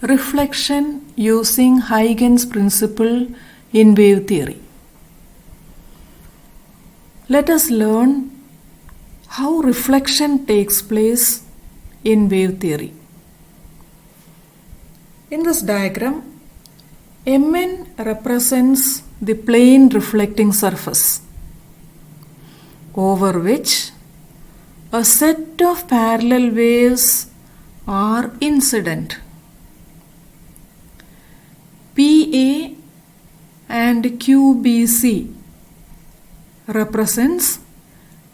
reflection using Huygens principle in wave theory. Let us learn how reflection takes place in wave theory. In this diagram, Mn represents the plane reflecting surface over which a set of parallel waves are incident. PA and QBC represents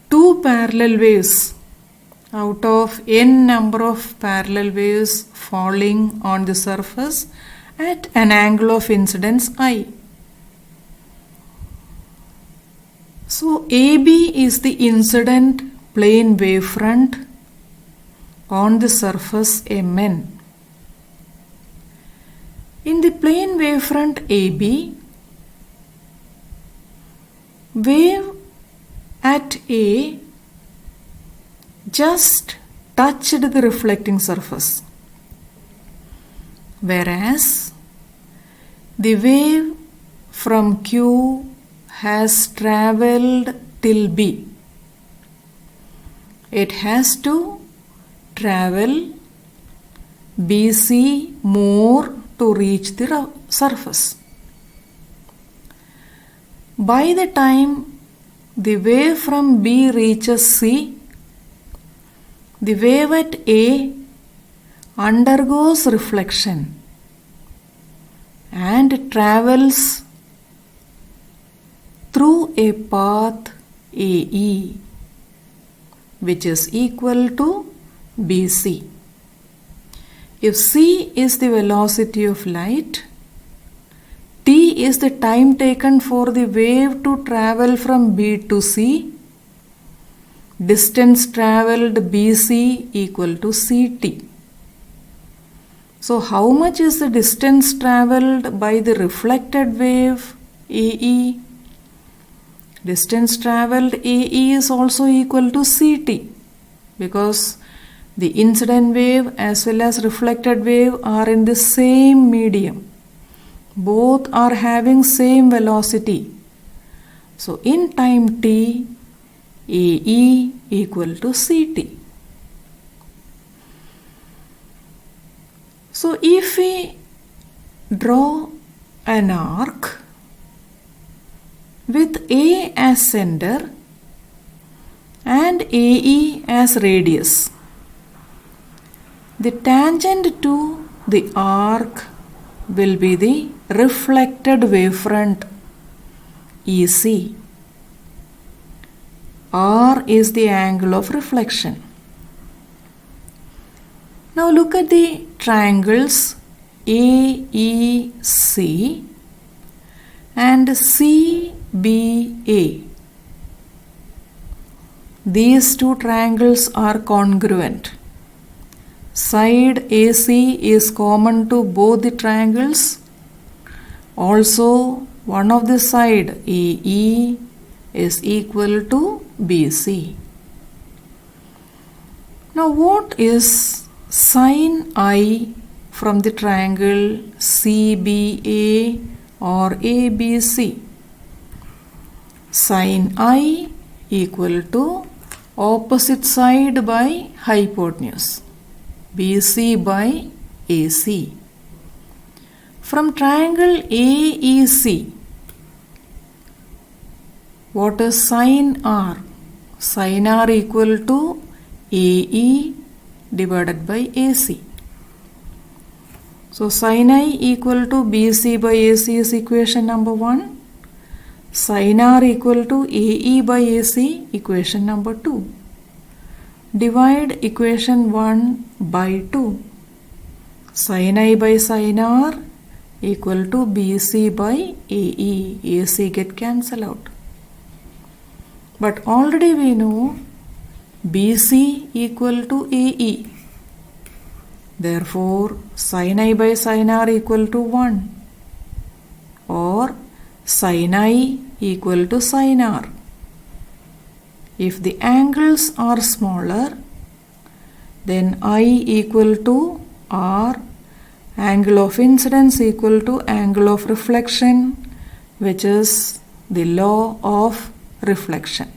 two parallel waves out of n number of parallel waves falling on the surface at an angle of incidence I. So AB is the incident plane wavefront on the surface Mn. In the plane wavefront AB, wave at A just touched the reflecting surface, whereas the wave from Q has travelled till B. It has to travel BC more to reach the surface. By the time the wave from B reaches C, the wave at A undergoes reflection and travels through a path AE, which is equal to BC. If C is the velocity of light, T is the time taken for the wave to travel from B to C, distance travelled BC equal to CT. So how much is the distance travelled by the reflected wave AE? Distance travelled AE is also equal to CT, because the incident wave as well as reflected wave are in the same medium. Both are having same velocity. So in time t, AE equal to CT. So if we draw an arc with A as center and AE as radius, the tangent to the arc will be the reflected wavefront EC. R is the angle of reflection. Now look at the triangles AEC and CBA. These two triangles are congruent. Side AC is common to both the triangles. Also, one of the side AE is equal to BC. Now, what is sin I from the triangle CBA or ABC? Sin I equal to opposite side by hypotenuse, BC by AC. From triangle AEC, what is sin R? Sin R equal to AE divided by AC. So sin I equal to BC by AC is equation number 1. Sin R equal to AE by AC, equation number 2. Divide equation 1 by 2. Sin I by sin R equal to BC by AE. AC get cancelled out. But already we know BC equal to AE. Therefore, sin I by sin R equal to 1 or sin I equal to sin R. If the angles are smaller, then I equal to R angle of incidence equal to angle of reflection, which is the law of reflection.